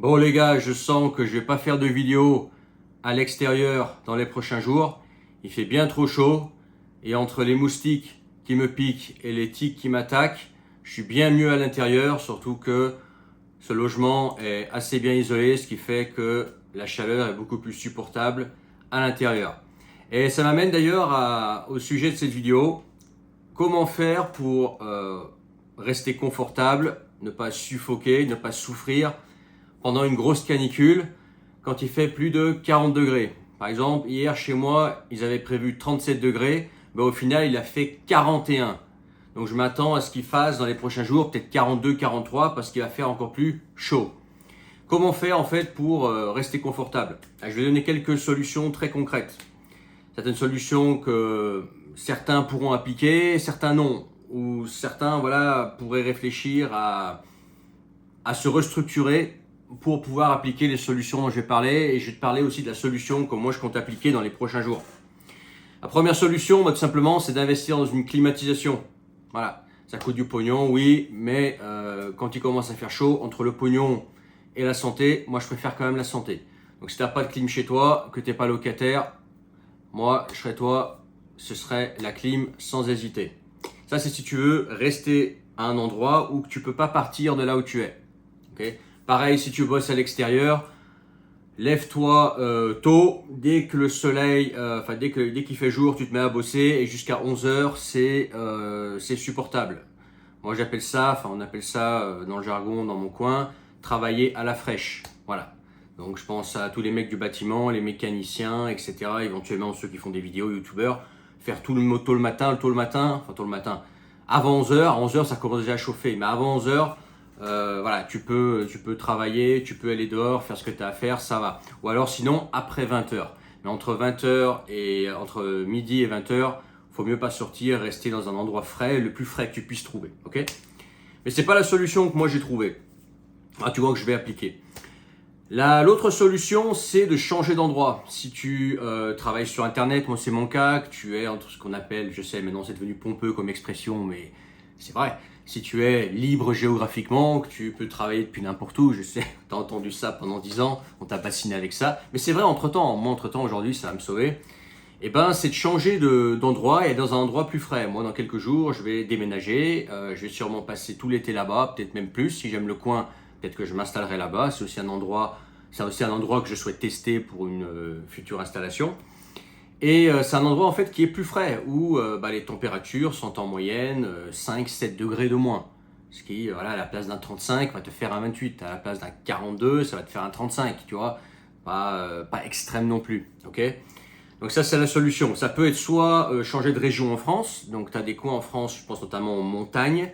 Bon les gars, je sens que je vais pas faire de vidéo à l'extérieur dans les prochains jours. Il fait bien trop chaud et entre les moustiques qui me piquent et les tiques qui m'attaquent, je suis bien mieux à l'intérieur, surtout que ce logement est assez bien isolé, ce qui fait que la chaleur est beaucoup plus supportable à l'intérieur. Et ça m'amène d'ailleurs au sujet de cette vidéo. Comment faire pour rester confortable, ne pas suffoquer, ne pas souffrir pendant une grosse canicule quand il fait plus de 40 degrés. Par exemple, hier chez moi, ils avaient prévu 37 degrés, mais au final, il a fait 41. Donc je m'attends à ce qu'il fasse dans les prochains jours peut-être 42, 43 parce qu'il va faire encore plus chaud. Comment faire en fait pour rester confortable? Je vais donner quelques solutions très concrètes. Certaines solutions que certains pourront appliquer, certains non. Ou certains pourraient réfléchir à se restructurer pour pouvoir appliquer les solutions dont je vais parler. Et je vais te parler aussi de la solution que moi je compte appliquer dans les prochains jours. La première solution, tout simplement, c'est d'investir dans une climatisation. Voilà, ça coûte du pognon, oui, mais quand il commence à faire chaud, entre le pognon et la santé, moi je préfère quand même la santé. Donc si tu n'as pas de clim chez toi, que tu n'es pas locataire, moi je serais toi, ce serait la clim sans hésiter. Ça c'est si tu veux rester à un endroit où tu ne peux pas partir de là où tu es. Okay. Pareil, si tu bosses à l'extérieur, lève-toi tôt. Dès que le soleil, dès qu'il fait jour, tu te mets à bosser et jusqu'à 11h, c'est supportable. Moi, j'appelle ça, on appelle ça dans le jargon, dans mon coin, travailler à la fraîche. Voilà. Donc, je pense à tous les mecs du bâtiment, les mécaniciens, etc. Éventuellement, ceux qui font des vidéos, youtubeurs, faire tôt le matin, avant 11h. À 11h, ça commence déjà à chauffer, mais avant 11h, tu peux travailler, tu peux aller dehors, faire ce que tu as à faire, ça va. Ou alors sinon, après 20h. Mais entre 20h et entre midi et 20h, faut mieux pas sortir, rester dans un endroit frais, le plus frais que tu puisses trouver. Ok? Mais c'est pas la solution que moi j'ai trouvée. Tu vois que je vais appliquer. L'autre solution, c'est de changer d'endroit. Si tu travailles sur Internet, moi c'est mon cas, que tu es entre ce qu'on appelle, je sais, maintenant c'est devenu pompeux comme expression, mais c'est vrai. Si tu es libre géographiquement, que tu peux travailler depuis n'importe où, je sais, tu as entendu ça pendant 10 ans, on t'a bassiné avec ça. Mais c'est vrai, entre-temps, moi entre-temps aujourd'hui, ça va me sauver. C'est de changer d'endroit et dans un endroit plus frais. Moi, dans quelques jours, je vais déménager. Je vais sûrement passer tout l'été là-bas, peut-être même plus. Si j'aime le coin, peut-être que je m'installerai là-bas. C'est aussi un endroit que je souhaite tester pour une future installation. Et c'est un endroit en fait qui est plus frais, où les températures sont en moyenne 5-7 degrés de moins. Ce qui, à la place d'un 35, va te faire un 28. À la place d'un 42, ça va te faire un 35, tu vois. Pas extrême non plus, ok? Donc ça, c'est la solution. Ça peut être soit changer de région en France. Donc tu as des coins en France, je pense notamment aux montagnes.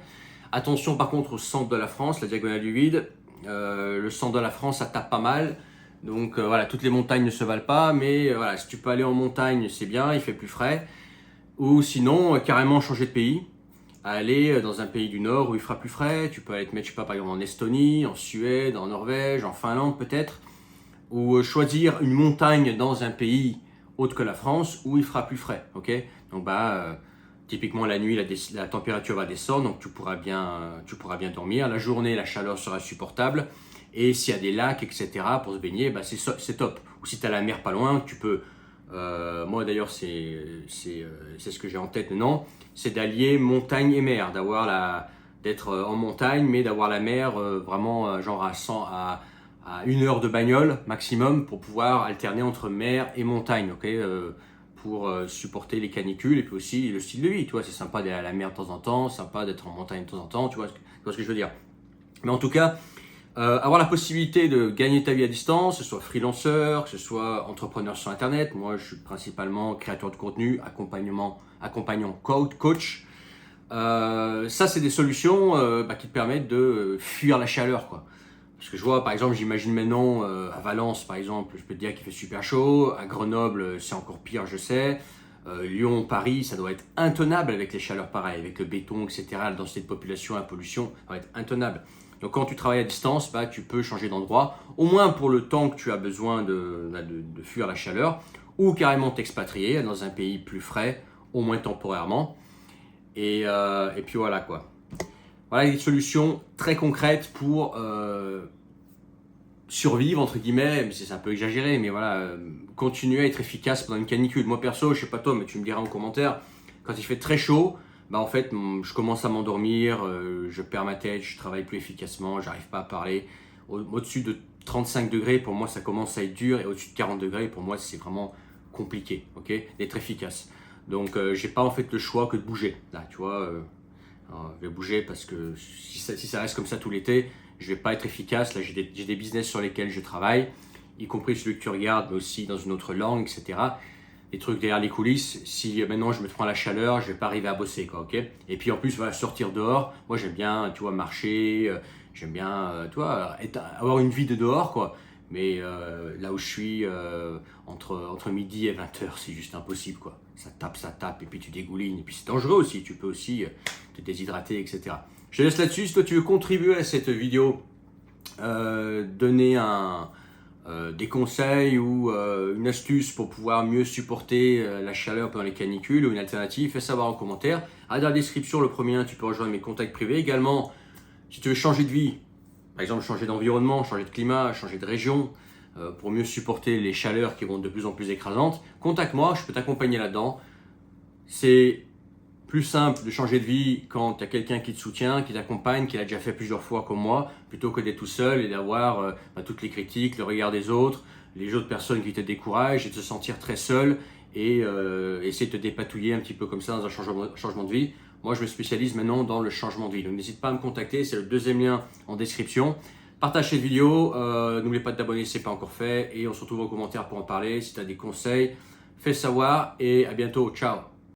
Attention par contre au centre de la France, la diagonale du vide. Le centre de la France, ça tape pas mal. Donc toutes les montagnes ne se valent pas. Mais si tu peux aller en montagne, c'est bien, il fait plus frais. Ou sinon, carrément changer de pays. Aller dans un pays du Nord où il fera plus frais. Tu peux aller te mettre, je sais pas, par exemple en Estonie, en Suède, en Norvège, en Finlande peut-être. Ou choisir une montagne dans un pays autre que la France où il fera plus frais. Ok, donc typiquement la nuit la température va descendre, donc tu pourras bien dormir. La journée, la chaleur sera supportable. Et s'il y a des lacs, etc. pour se baigner, c'est top. Ou si tu as la mer pas loin, tu peux. Moi d'ailleurs, c'est ce que j'ai en tête maintenant, c'est d'allier montagne et mer, d'être en montagne, mais d'avoir la mer vraiment genre à 100 à 1 heure de bagnole maximum pour pouvoir alterner entre mer et montagne, ok, pour supporter les canicules et puis aussi le style de vie. Tu vois, c'est sympa d'aller à la mer de temps en temps, sympa d'être en montagne de temps en temps, tu vois ce que je veux dire. Mais en tout cas, avoir la possibilité de gagner ta vie à distance, que ce soit freelanceur, que ce soit entrepreneur sur Internet. Moi, je suis principalement créateur de contenu, accompagnant coach. Ça, c'est des solutions qui te permettent de fuir la chaleur, quoi. Parce que je vois, par exemple, j'imagine maintenant à Valence, par exemple, je peux te dire qu'il fait super chaud. À Grenoble, c'est encore pire, je sais. Lyon, Paris, ça doit être intenable avec les chaleurs pareilles, avec le béton, etc. La densité de population, la pollution, ça va être intenable. Donc quand tu travailles à distance, tu peux changer d'endroit, au moins pour le temps que tu as besoin de fuir la chaleur, ou carrément t'expatrier dans un pays plus frais, au moins temporairement. Et puis voilà quoi. Voilà des solutions très concrètes pour survivre entre guillemets, mais c'est un peu exagéré, mais voilà, continuer à être efficace pendant une canicule. Moi perso, je sais pas toi, mais tu me diras en commentaire, quand il fait très chaud, bah en fait, je commence à m'endormir, je perds ma tête, je travaille plus efficacement, j'arrive pas à parler. Au-dessus de 35 degrés, pour moi, ça commence à être dur, et au-dessus de 40 degrés, pour moi, c'est vraiment compliqué, ok, d'être efficace. Donc, j'ai pas en fait le choix que de bouger. Là, tu vois, je vais bouger parce que si ça reste comme ça tout l'été, je vais pas être efficace. Là, j'ai des business sur lesquels je travaille, y compris celui que tu regardes, mais aussi dans une autre langue, etc. Des trucs derrière les coulisses. Si maintenant je me prends la chaleur, je vais pas arriver à bosser, quoi, ok. Et puis en plus, voilà, sortir dehors. Moi, j'aime bien, tu vois, marcher. J'aime bien, tu vois, avoir une vie de dehors, quoi. Mais là où je suis, entre midi et 20h, c'est juste impossible, quoi. Ça tape, et puis tu dégoulines. Et puis c'est dangereux aussi. Tu peux aussi te déshydrater, etc. Je te laisse là-dessus. Si toi, tu veux contribuer à cette vidéo, donner des conseils ou une astuce pour pouvoir mieux supporter la chaleur pendant les canicules ou une alternative, fais savoir en commentaire. Dans la description, le premier lien, tu peux rejoindre mes contacts privés. Également, si tu veux changer de vie, par exemple changer d'environnement, changer de climat, changer de région, pour mieux supporter les chaleurs qui vont de plus en plus écrasantes, contacte-moi, je peux t'accompagner là-dedans. C'est plus simple de changer de vie quand tu as quelqu'un qui te soutient, qui t'accompagne, qui l'a déjà fait plusieurs fois comme moi, plutôt que d'être tout seul et d'avoir toutes les critiques, le regard des autres, les autres personnes qui te découragent et de se sentir très seul et essayer de te dépatouiller un petit peu comme ça dans un changement de vie. Moi, je me spécialise maintenant dans le changement de vie. Donc, n'hésite pas à me contacter, c'est le deuxième lien en description. Partage cette vidéo, n'oublie pas de t'abonner si ce n'est pas encore fait et on se retrouve en commentaire pour en parler. Si tu as des conseils, fais savoir et à bientôt. Ciao!